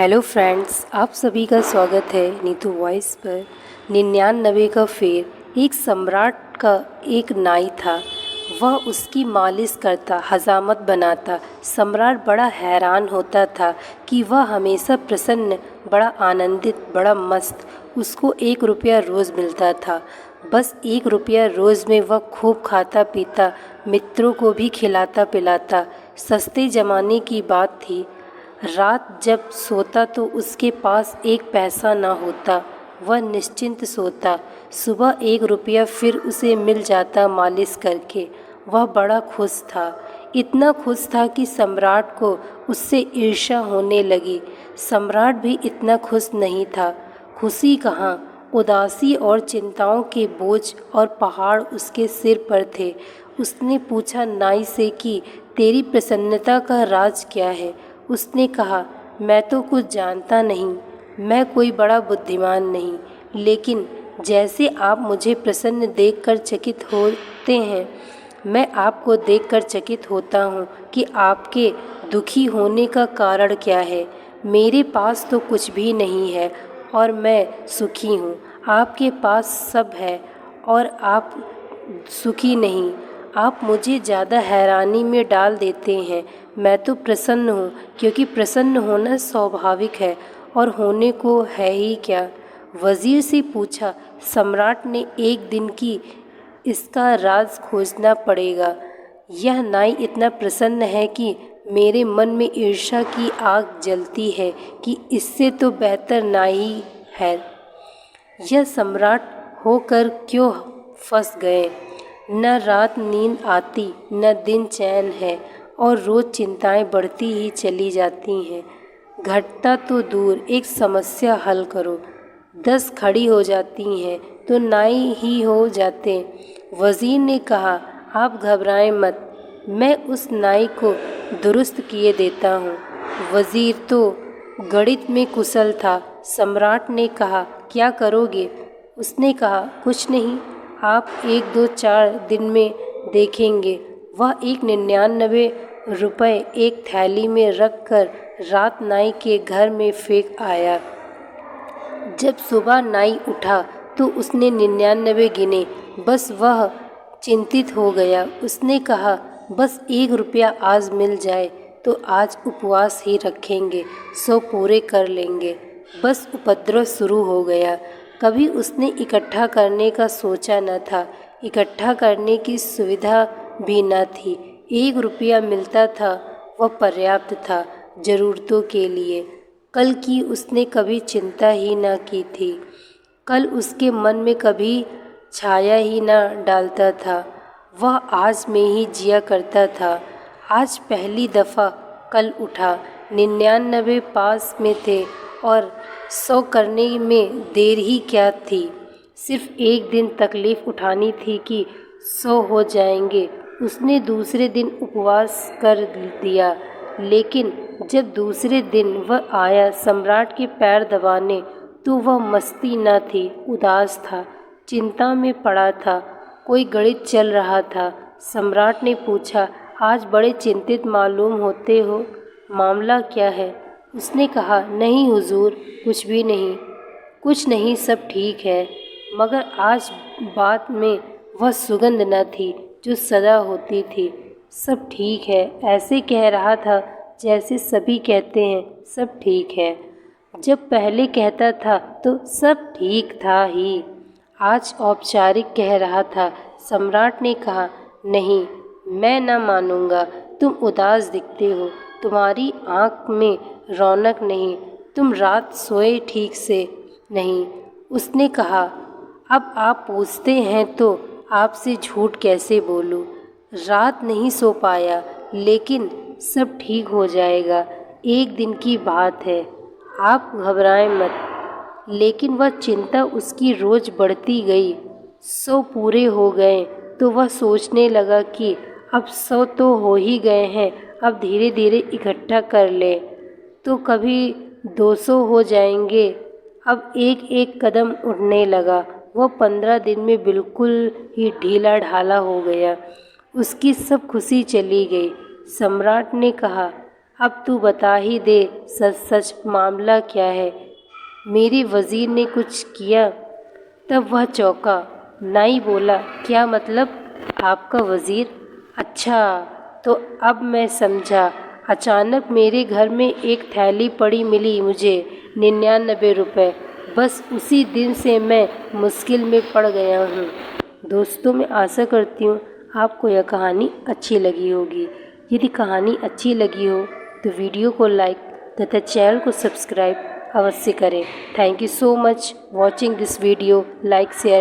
Hello friends, आप सभी का स्वागत है नीतू वॉइस पर। 99 का फेर। एक सम्राट का एक नाई था। वह उसकी मालिश करता, हजामत बनाता। सम्राट बड़ा हैरान होता था कि वह हमेशा प्रसन्न, बड़ा आनंदित, बड़ा मस्त। उसको 1 रुपया रोज़ मिलता था। बस 1 रुपया रोज़ में वह खूब खाता पीता, मित्रों को भी खिलाता पिलाता। सस्ते ज़माने की बात थी। रात जब सोता तो उसके पास 1 पैसा ना होता। वह निश्चिंत सोता। सुबह 1 रुपया फिर उसे मिल जाता मालिश करके। वह बड़ा खुश था। इतना खुश था कि सम्राट को उससे ईर्ष्या होने लगी। सम्राट भी इतना खुश नहीं था। खुशी कहाँ, उदासी और चिंताओं के बोझ और पहाड़ उसके सिर पर थे। उसने पूछा नाई से कि तेरी प्रसन्नता का राज क्या है। उसने कहा, मैं तो कुछ जानता नहीं, मैं कोई बड़ा बुद्धिमान नहीं, लेकिन जैसे आप मुझे प्रसन्न देखकर चकित होते हैं, मैं आपको देखकर चकित होता हूँ कि आपके दुखी होने का कारण क्या है। मेरे पास तो कुछ भी नहीं है और मैं सुखी हूँ। आपके पास सब है और आप सुखी नहीं। आप मुझे ज़्यादा हैरानी में डाल देते हैं। मैं तो प्रसन्न हूँ, क्योंकि प्रसन्न होना स्वाभाविक है और होने को है ही क्या। वज़ीर से पूछा। सम्राट ने 1 दिन की इसका राज खोजना पड़ेगा। यह नाई इतना प्रसन्न है कि मेरे मन में ईर्ष्या की आग जलती है कि इससे तो बेहतर नाई है। यह सम्राट होकर क्यों फंस गए। न रात नींद आती, न दिन चैन है और रोज़ चिंताएं बढ़ती ही चली जाती हैं। घटता तो दूर, एक समस्या हल करो। 10 खड़ी हो जाती हैं तो नाई ही हो जाते। वज़ीर ने कहा, आप घबराएं मत, मैं उस नाई को दुरुस्त किए देता हूँ। वज़ीर तो गणित में कुशल था। सम्राट ने कहा, क्या करोगे? उसने कहा, कुछ नहीं, आप 1 2 4 दिन में देखेंगे। वह 99 रुपए एक थैली में रख कर रात नाई के घर में फेंक आया। जब सुबह नाई उठा तो उसने 99 गिने। बस वह चिंतित हो गया। उसने कहा, बस 1 रुपया आज मिल जाए तो आज उपवास ही रखेंगे, 100 पूरे कर लेंगे। बस उपद्रव शुरू हो गया। कभी उसने इकट्ठा करने का सोचा न था। इकट्ठा करने की सुविधा भी न थी। 1 रुपया मिलता था, वह पर्याप्त था ज़रूरतों के लिए। कल की उसने कभी चिंता ही न की थी। कल उसके मन में कभी छाया ही न डालता था। वह आज में ही जिया करता था। आज पहली दफ़ा कल उठा। 99 पास में थे और 100 करने में देर ही क्या थी। सिर्फ 1 दिन तकलीफ़ उठानी थी कि 100 हो जाएंगे। उसने दूसरे दिन उपवास कर दिया। लेकिन जब दूसरे दिन वह आया सम्राट के पैर दबाने, तो वह मस्ती न थी, उदास था, चिंता में पड़ा था। कोई गणित चल रहा था। सम्राट ने पूछा, आज बड़े चिंतित मालूम होते हो, मामला क्या है? उसने कहा, नहीं हुजूर, कुछ भी नहीं, कुछ नहीं, सब ठीक है। मगर आज बात में वह सुगंध न थी जो सदा होती थी। सब ठीक है, ऐसे कह रहा था जैसे सभी कहते हैं सब ठीक है। जब पहले कहता था तो सब ठीक था ही। आज औपचारिक कह रहा था। सम्राट ने कहा, नहीं, मैं न मानूंगा। तुम उदास दिखते हो, तुम्हारी आँख में रौनक नहीं, तुम रात सोए ठीक से नहीं। उसने कहा, अब आप पूछते हैं तो आपसे झूठ कैसे बोलूं। रात नहीं सो पाया, लेकिन सब ठीक हो जाएगा। 1 दिन की बात है, आप घबराएं मत। लेकिन वह चिंता उसकी रोज़ बढ़ती गई। 100 पूरे हो गए तो वह सोचने लगा कि अब 100 तो हो ही गए हैं, अब धीरे धीरे इकट्ठा कर ले तो कभी 200 हो जाएंगे। अब एक एक कदम उठने लगा। वह 15 दिन में बिल्कुल ही ढीला ढाला हो गया। उसकी सब खुशी चली गई। सम्राट ने कहा, अब तू बता ही दे सच सच मामला क्या है। मेरे वज़ीर ने कुछ किया? तब वह चौंका। नाई बोला, क्या मतलब? आपका वज़ीर? अच्छा, तो अब मैं समझा। अचानक मेरे घर में एक थैली पड़ी मिली मुझे, 99 रुपए। बस उसी दिन से मैं मुश्किल में पड़ गया हूँ। दोस्तों, मैं आशा करती हूँ आपको यह कहानी अच्छी लगी होगी। यदि कहानी अच्छी लगी हो तो वीडियो को लाइक तथा चैनल को सब्सक्राइब अवश्य करें। Thank you so much watching this video. Like share